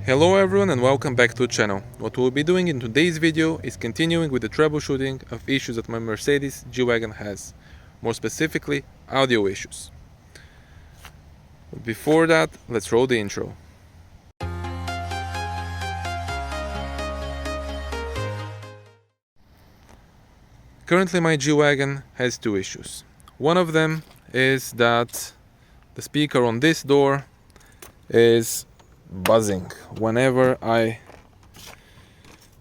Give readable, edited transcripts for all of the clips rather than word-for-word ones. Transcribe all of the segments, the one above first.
Hello everyone and welcome back to the channel. What we'll be doing in today's video is continuing with the troubleshooting of issues that my Mercedes G-Wagon has. More specifically, audio issues. But before that, let's roll the intro. Currently my G-Wagon has two issues. One of them is that the speaker on this door is buzzing. Whenever I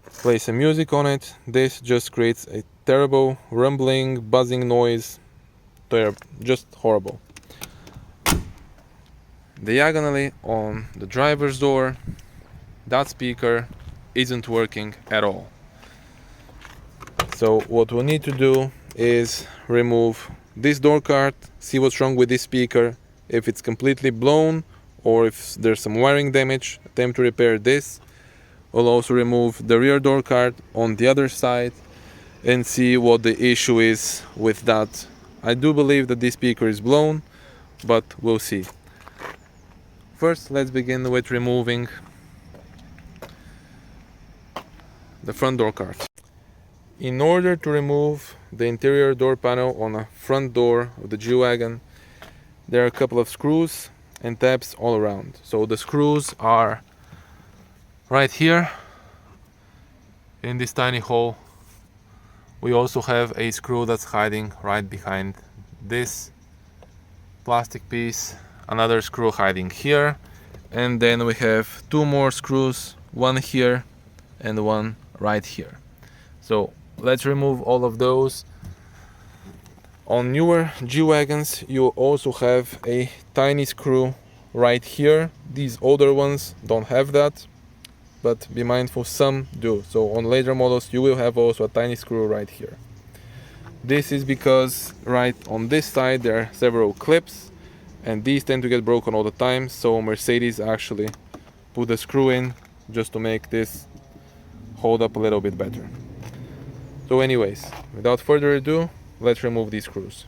play some music on it, this just creates a terrible rumbling, buzzing noise. They're just horrible. Diagonally on the driver's door, that speaker isn't working at all. So what we'll need to do is remove this door card, see what's wrong with this speaker, if it's completely blown or if there's some wiring damage, attempt to repair this. We'll also remove the rear door card on the other side and see what the issue is with that. I do believe that this speaker is blown, but we'll see. First, let's begin with removing the front door card. In order to remove the interior door panel on the front door of the G-Wagon, there are a couple of screws and tabs all around. So the screws are right here in this tiny hole. We also have a screw that's hiding right behind this plastic piece, another screw hiding here, and then we have two more screws, one here and one right here. So let's remove all of those. On newer G-Wagons you also have a tiny screw right here. These older ones don't have that, but be mindful, some do. So on later models you will have also a tiny screw right here. This is because right on this side there are several clips and these tend to get broken all the time, so Mercedes actually put a screw in just to make this hold up a little bit better. So anyways, without further ado, let's remove these screws.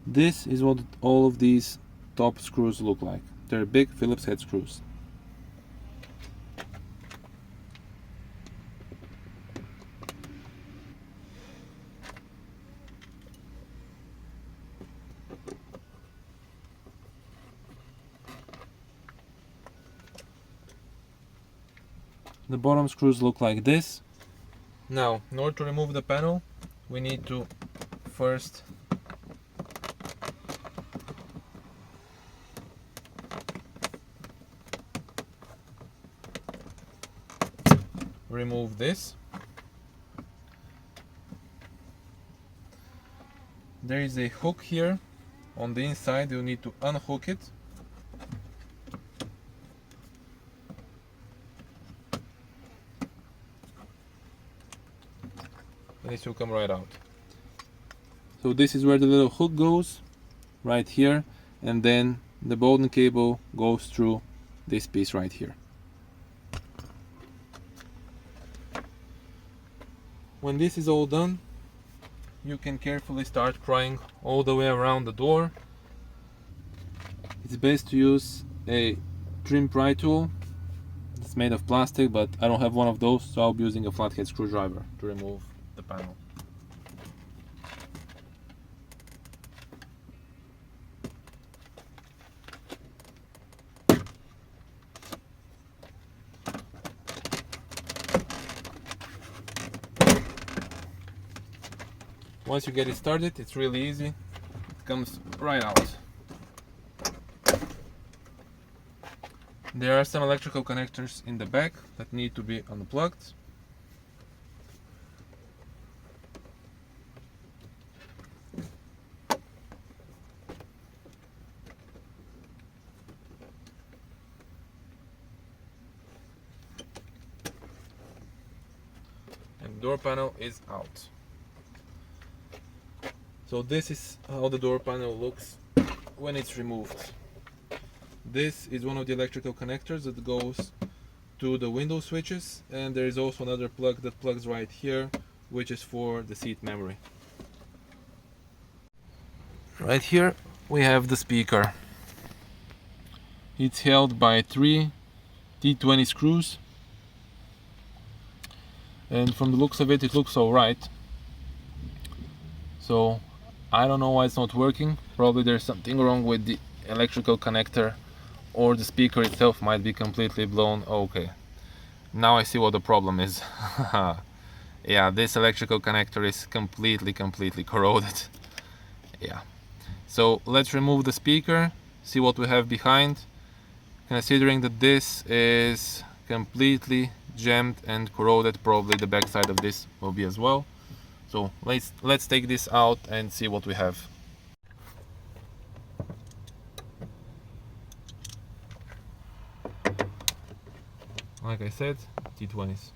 This is what all of these top screws look like. They're big Phillips head screws. The bottom screws look like this. Now, in order to remove the panel, we need to first remove this. There is a hook here on the inside. You need to unhook it. And this will come right out. So this is where the little hook goes, right here, and then the Bowden cable goes through this piece right here. When this is all done, you can carefully start prying all the way around the door. It's best to use a trim pry tool. It's made of plastic, but I don't have one of those, so I'll be using a flathead screwdriver to remove the panel. Once you get it started, it's really easy. It comes right out. There are some electrical connectors in the back that need to be unplugged. door panel is out. So this is how the door panel looks when it's removed. This is one of the electrical connectors that goes to the window switches, and there is also another plug that plugs right here, which is for the seat memory. Right here we have the speaker. It's held by 3 T20 screws, and from the looks of it, it looks alright. So I don't know why it's not working. Probably there's something wrong with the electrical connector, or the speaker itself might be completely blown. Okay, now I see what the problem is. Yeah, this electrical connector is completely corroded. Yeah, so let's remove the speaker, see what we have behind, considering that this is completely jammed and corroded. Probably the back side of this will be as well. So let's take this out and see what we have. Like I said, T20s.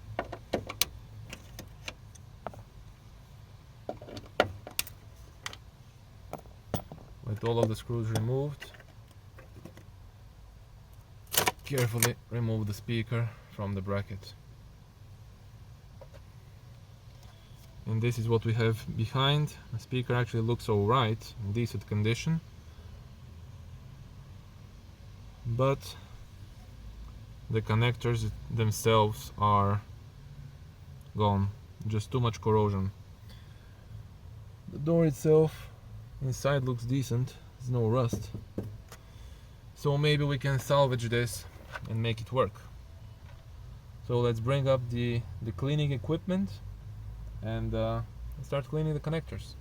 With all of the screws removed, carefully remove the speaker from the bracket. And this is what we have behind. The speaker actually looks alright, in decent condition, but the connectors themselves are gone. Just too much corrosion. The door itself inside looks decent, there's no rust, so maybe we can salvage this and make it work. So let's bring up the cleaning equipment and start cleaning the connectors.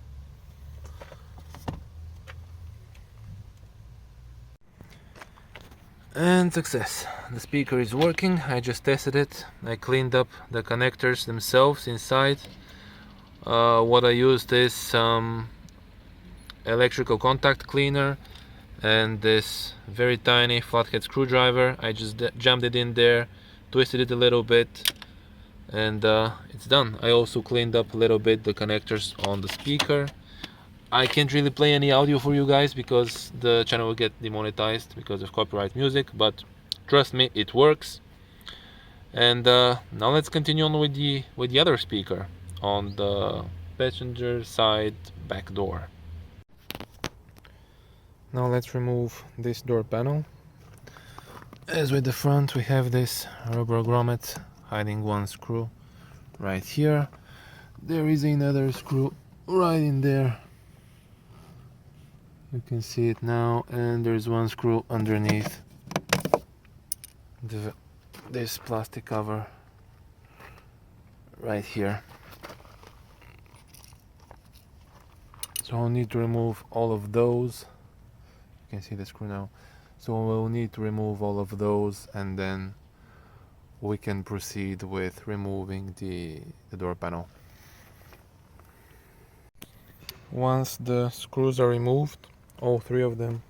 And success, the speaker is working. I just tested it. I cleaned up the connectors themselves inside. What I used is some electrical contact cleaner and this very tiny flathead screwdriver. I just jammed it in there, twisted it a little bit, and it's done. I also cleaned up a little bit the connectors on the speaker. I can't really play any audio for you guys because the channel will get demonetized because of copyright music, but trust me, it works. And now let's continue on with the other speaker on the passenger side back door. Now let's remove this door panel. As with the front, we have this rubber grommet hiding one screw right here. There is another screw right in there. You can see it now, and there's one screw underneath this plastic cover right here. So I'll need to remove all of those. You can see the screw now. So we'll need to remove all of those, and then we can proceed with removing the door panel. Once the screws are removed, all 3 of them,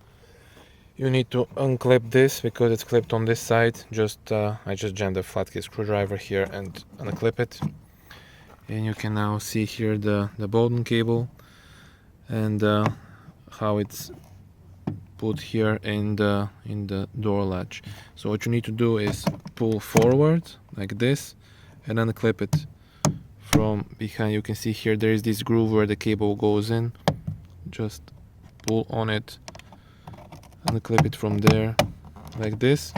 you need to unclip this because it's clipped on this side. I just jammed the flathead screwdriver here and unclip it, and you can now see here the Bowden cable and how it's put here in the door latch. So what you need to do is pull forward like this and unclip it from behind. You can see here there is this groove where the cable goes in. Just pull on it, unclip it from there like this,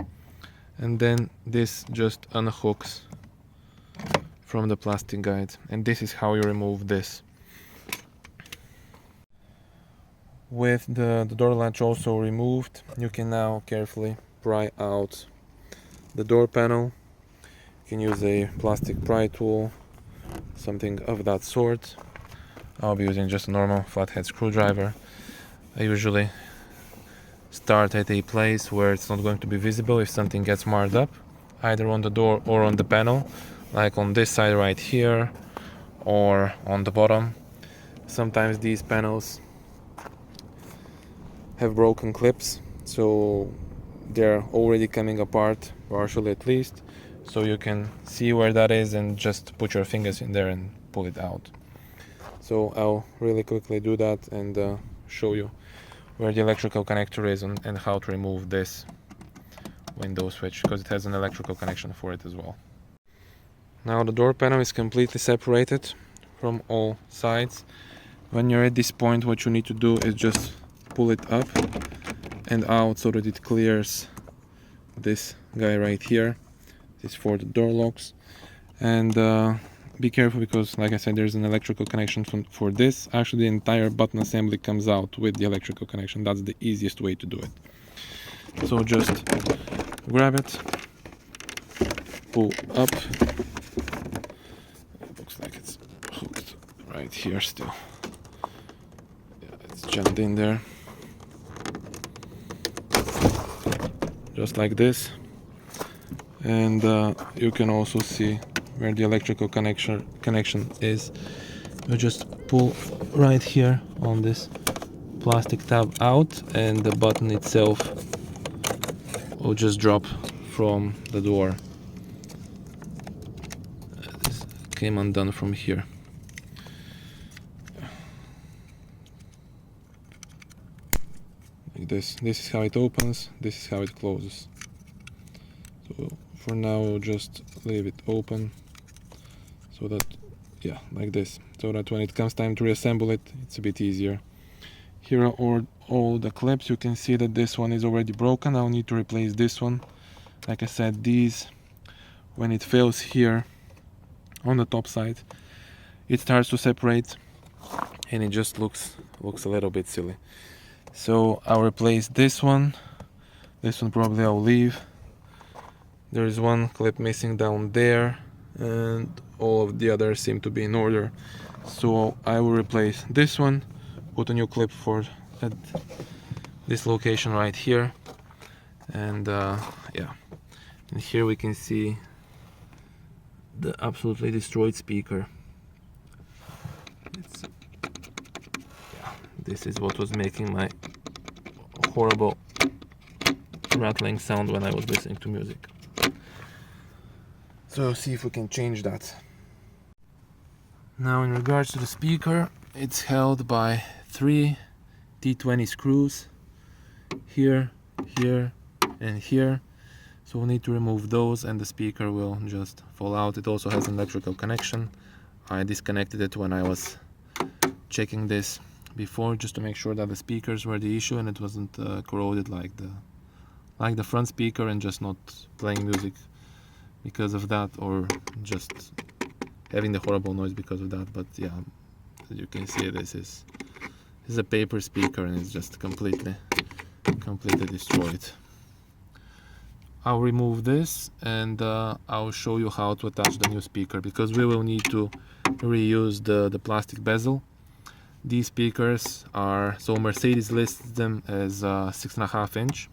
and then this just unhooks from the plastic guide, and this is how you remove this. With the door latch also removed, you can now carefully pry out the door panel. You can use a plastic pry tool, something of that sort. I'll be using just a normal flathead screwdriver. I usually start at a place where it's not going to be visible if something gets marred up, either on the door or on the panel, like on this side right here or on the bottom. Sometimes these panels have broken clips, so they're already coming apart, partially at least. so you can see where that is and just put your fingers in there and pull it out. So I'll really quickly do that and show you where the electrical connector is and how to remove this window switch, because it has an electrical connection for it as well. Now the door panel is completely separated from all sides. When you're at this point, what you need to do is just pull it up and out so that it clears this guy right here. This is for the door locks. And be careful, because like I said, there's an electrical connection for this. Actually, the entire button assembly comes out with the electrical connection. That's the easiest way to do it. So just grab it, pull up. It looks like it's hooked right here still. Yeah, it's jammed in there. Just like this. And you can also see where the electrical connection is. You just pull right here on this plastic tab out, and the button itself will just drop from the door. This came undone from here. Like this. This is how it opens, this is how it closes. So for now we'll just leave it open, so that, yeah, like this, so that when it comes time to reassemble it, it's a bit easier. Here are all the clips. You can see that this one is already broken. I'll need to replace this one. Like I said, these, when it fails here on the top side, it starts to separate and it just looks a little bit silly. So I'll replace this one. This one probably I'll leave. There is one clip missing down there, and all of the others seem to be in order. So I will replace this one, put a new clip for this location right here, and yeah. And here we can see the absolutely destroyed speaker. Yeah, this is what was making my horrible rattling sound when I was listening to music. So see if we can change that. Now in regards to the speaker, it's held by 3 T20 screws here, here, and here. So we'll need to remove those and the speaker will just fall out. It also has an electrical connection. I disconnected it when I was checking this before, just to make sure that the speakers were the issue and it wasn't corroded like the front speaker and just not playing music because of that, or just having the horrible noise because of that. But yeah, as you can see, this is a paper speaker and it's just completely destroyed. I'll remove this and I'll show you how to attach the new speaker, because we will need to reuse the plastic bezel. These speakers are, so Mercedes lists them as 6.5 inch,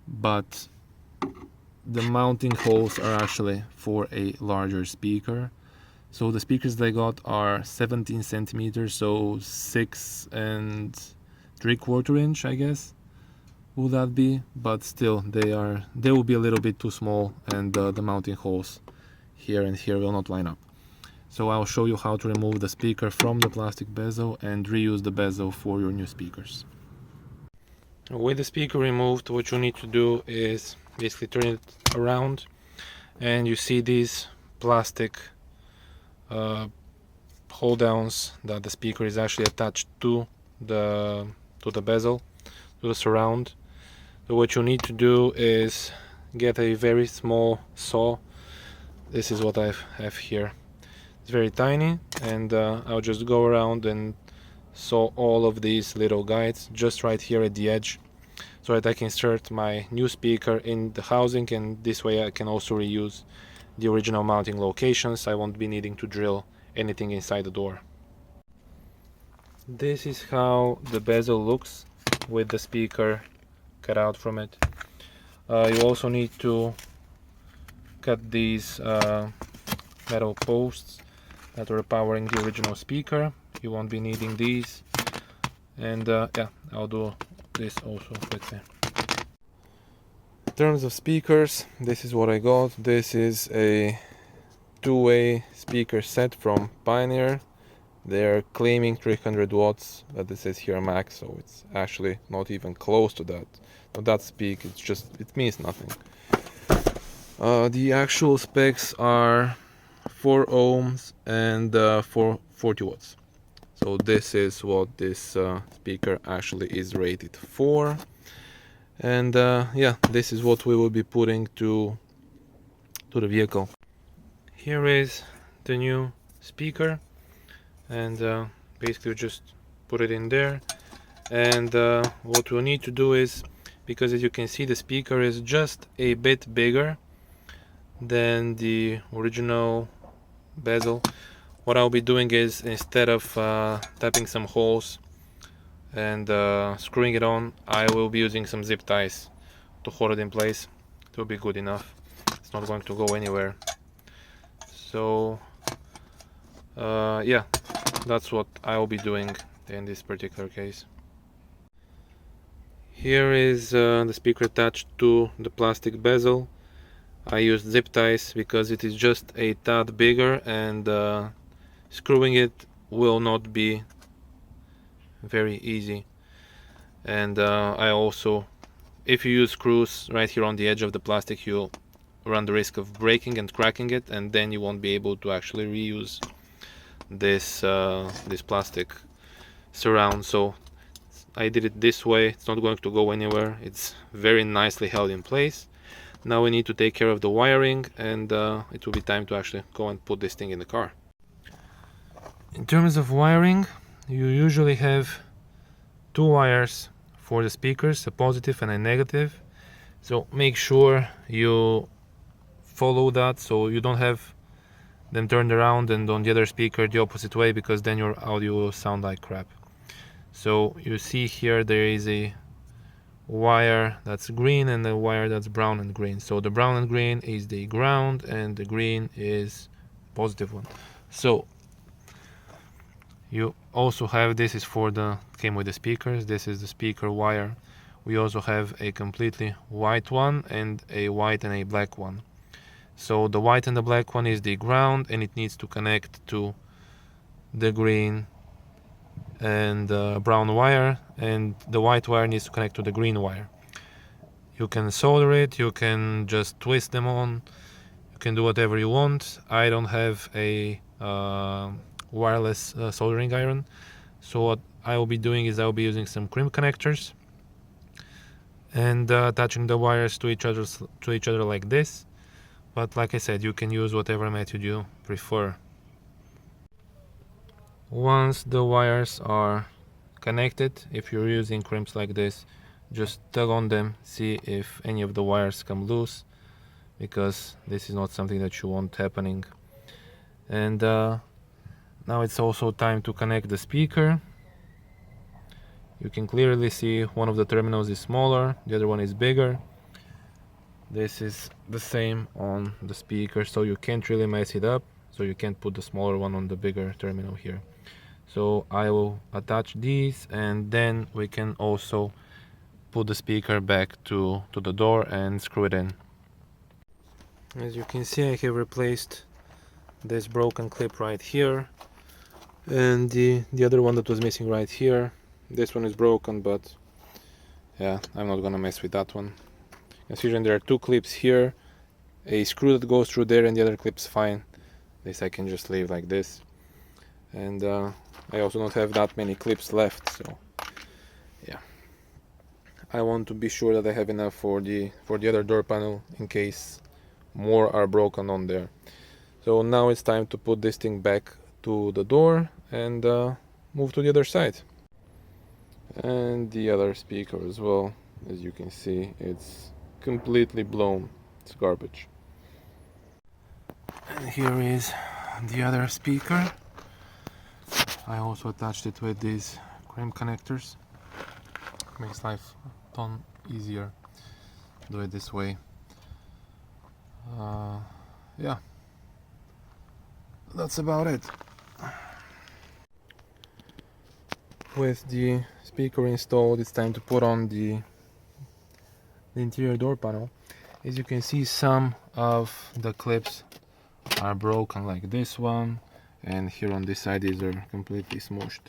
but the mounting holes are actually for a larger speaker. So the speakers they got are 17 centimeters, so 6 3/4 inch, I guess would that be, but still they will be a little bit too small, and the mounting holes here and here will not line up. So I'll show you how to remove the speaker from the plastic bezel and reuse the bezel for your new speakers. With the speaker removed, what you need to do is basically turn it around, and you see these plastic hold downs that the speaker is actually attached to the bezel, to the surround. So what you need to do is get a very small saw. This is what I have here. It's very tiny, and I'll just go around and saw all of these little guides just right here at the edge, so that I can insert my new speaker in the housing, and this way I can also reuse the original mounting locations. I won't be needing to drill anything inside the door. This is how the bezel looks with the speaker cut out from it. You also need to cut these metal posts that are powering the original speaker. You won't be needing these, and yeah, I'll do this also quickly. terms of speakers, this is what I got. This is a two-way speaker set from Pioneer. They're claiming 300 watts, but this says here max, so it's actually not even close to that. Not that speak, it's just, it means nothing. The actual specs are 4 ohms and 40 watts. So this is what this speaker actually is rated for. And yeah, this is what we will be putting to the vehicle. Here is the new speaker, and basically we just put it in there. And what we'll need to do is, because as you can see the speaker is just a bit bigger than the original bezel, what I'll be doing is, instead of tapping some holes and screwing it on, I will be using some zip ties to hold it in place. It will be good enough. It's not going to go anywhere. So yeah, that's what I will be doing in this particular case. Here is the speaker attached to the plastic bezel. I used zip ties because it is just a tad bigger, and screwing it will not be very easy. And I also, if you use screws right here on the edge of the plastic, you'll run the risk of breaking and cracking it, and then you won't be able to actually reuse this this plastic surround. So I did it this way. It's not going to go anywhere. It's very nicely held in place. Now we need to take care of the wiring, and it will be time to actually go and put this thing in the car. In terms of wiring, you usually have 2 wires for the speakers, a positive and a negative. So make sure you follow that, so you don't have them turned around and on the other speaker the opposite way, because then your audio will sound like crap. So you see here there is a wire that's green and a wire that's brown and green. So the brown and green is the ground, and the green is positive one. So you also have, this is for the, came with the speakers, this is the speaker wire. We also have a completely white one and a white and a black one. So the white and the black one is the ground, and it needs to connect to the green and brown wire, and the white wire needs to connect to the green wire. You can solder it, you can just twist them on, you can do whatever you want. I don't have a wireless soldering iron, so what I will be doing is I will be using some crimp connectors and attaching the wires to each other like this. But like I said, you can use whatever method you prefer. Once the wires are connected, if you're using crimps like this, just tug on them, see if any of the wires come loose, because this is not something that you want happening. And now it's also time to connect the speaker. You can clearly see one of the terminals is smaller, the other one is bigger. This is the same on the speaker, so you can't really mess it up, so you can't put the smaller one on the bigger terminal here. So I will attach these, and then we can also put the speaker back to the door and screw it in. As you can see, I have replaced this broken clip right here, and the other one that was missing right here. This one is broken, but yeah, I'm not gonna mess with that one. Considering there are 2 clips here, a screw that goes through there, and the other clip's fine. This I can just leave like this. And I also don't have that many clips left, so yeah, I want to be sure that I have enough for the other door panel in case more are broken on there. So now it's time to put this thing back to the door and move to the other side. And the other speaker as well, as you can see, it's completely blown. It's garbage. And here is the other speaker. I also attached it with these crimp connectors. Makes life a ton easier. Do it this way. Yeah, that's about it. With the speaker installed, it's time to put on the interior door panel. As you can see, some of the clips are broken, like this one, and here on this side these are completely smooshed.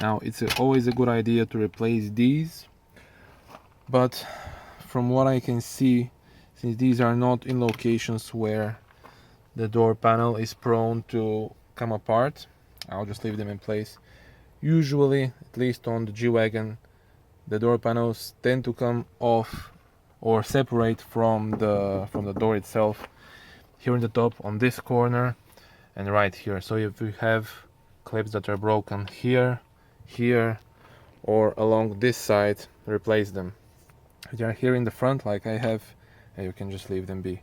Now it's always a good idea to replace these, but from what I can see, since these are not in locations where the door panel is prone to come apart, I'll just leave them in place. Usually, at least on the G-Wagon, the door panels tend to come off or separate from the door itself, here in the top, on this corner, and right here. So if you have clips that are broken here, here, or along this side, replace them. If they are here in the front, like I have, you can just leave them be.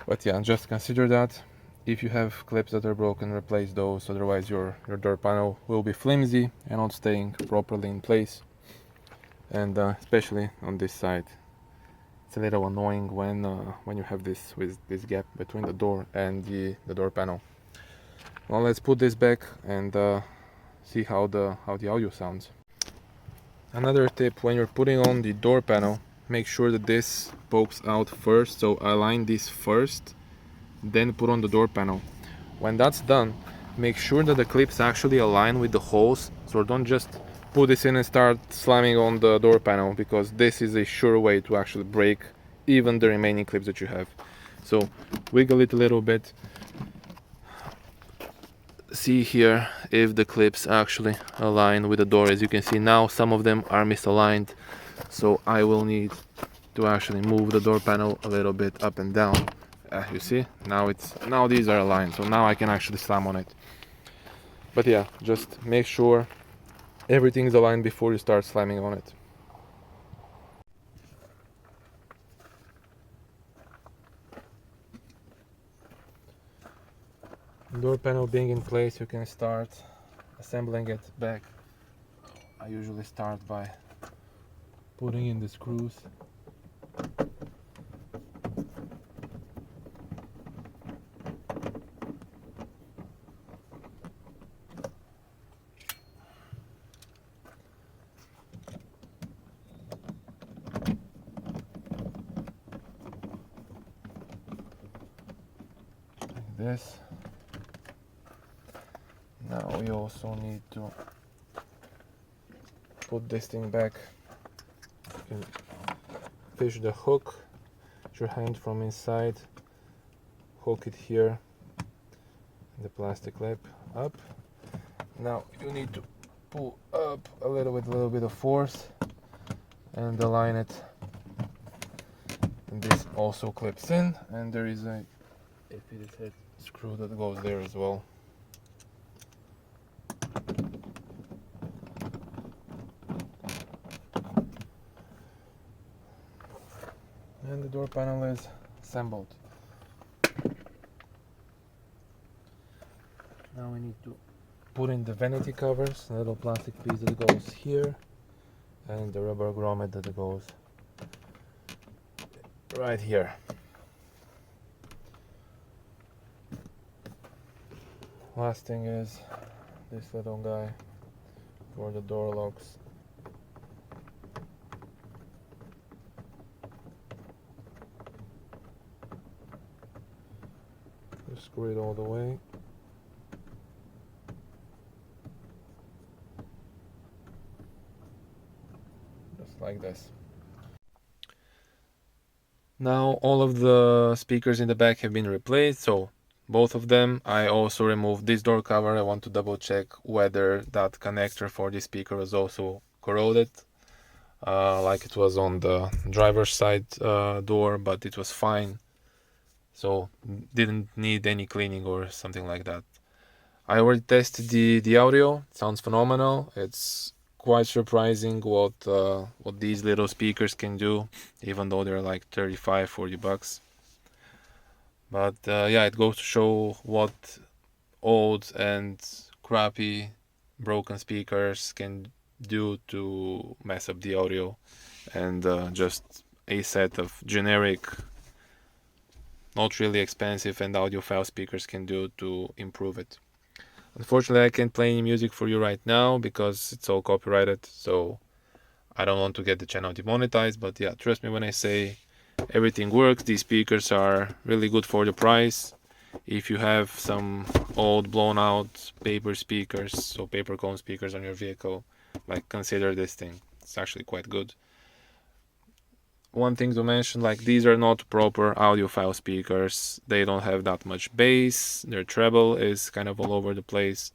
But yeah, just consider that. If you have clips that are broken, replace those, otherwise your door panel will be flimsy and not staying properly in place. And especially on this side, it's a little annoying when you have this gap between the door and the door panel. Well, let's put this back and see how the audio sounds. Another tip: when you're putting on the door panel, make sure that this pokes out first. So align this first, then put on the door panel. When that's done, make sure that the clips actually align with the holes. So don't just put this in and start slamming on the door panel, because this is a sure way to actually break even the remaining clips that you have. So wiggle it a little bit. See here if the clips actually align with the door. As you can see now, some of them are misaligned, so I will need to actually move the door panel a little bit up and down. You see, now these are aligned, so now I can actually slam on it. But yeah, just make sure everything is aligned before you start slamming on it. Door panel being in place, you can start assembling it back. I usually start by putting in the screws. Like this. Now we also need to put this thing back. You can fish the hook, put your hand from inside, hook it here, the plastic lip up. Now you need to pull up a little bit of force and align it. And this also clips in, and there is a fitted head screw that goes there as well. And the door panel is assembled. Now we need to put in the vanity covers, a little plastic piece that goes here, and the rubber grommet that goes right here. Last thing is this little guy for the door locks. Just screw it all the way. Just like this. Now all of the speakers in the back have been replaced, so both of them. I also removed this door cover. I want to double check whether that connector for this speaker was also corroded, like it was on the driver's side door, but it was fine, so didn't need any cleaning or something like that. I already tested the audio. It sounds phenomenal. It's quite surprising what these little speakers can do, even though they're like 35-40 bucks. But yeah, it goes to show what old and crappy broken speakers can do to mess up the audio, and just a set of generic, not really expensive and audiophile speakers can do to improve it. Unfortunately, I can't play any music for you right now because it's all copyrighted, so I don't want to get the channel demonetized. But yeah, trust me when I say everything works. These speakers are really good for the price. If you have some old blown out paper speakers, so paper cone speakers on your vehicle, like consider this thing. It's actually quite good. One thing to mention, like these are not proper audiophile speakers. They don't have that much bass. Their treble is kind of all over the place.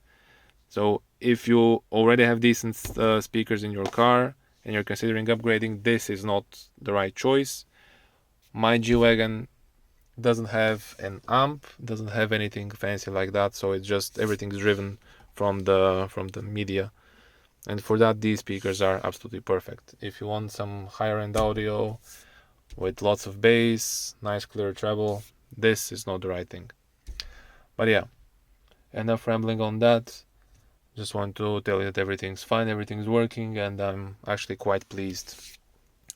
So if you already have decent speakers in your car and you're considering upgrading, this is not the right choice. My G-Wagon doesn't have an amp, doesn't have anything fancy like that, so it's just everything's driven from the media. And for that, these speakers are absolutely perfect. If you want some higher end audio with lots of bass, nice clear treble, this is not the right thing. But yeah, enough rambling on that. Just want to tell you that everything's fine, everything's working, and I'm actually quite pleased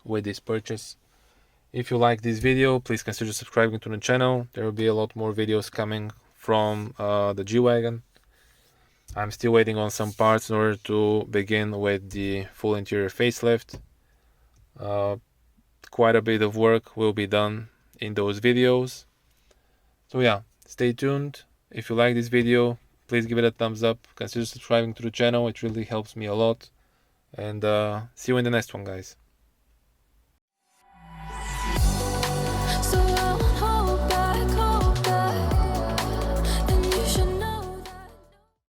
with this purchase. If you like this video, please consider subscribing to the channel. There will be a lot more videos coming from the G-Wagon. I'm still waiting on some parts in order to begin with the full interior facelift. Quite a bit of work will be done in those videos. So yeah, stay tuned. If you like this video, please give it a thumbs up. Consider subscribing to the channel. It really helps me a lot. And see you in the next one, guys.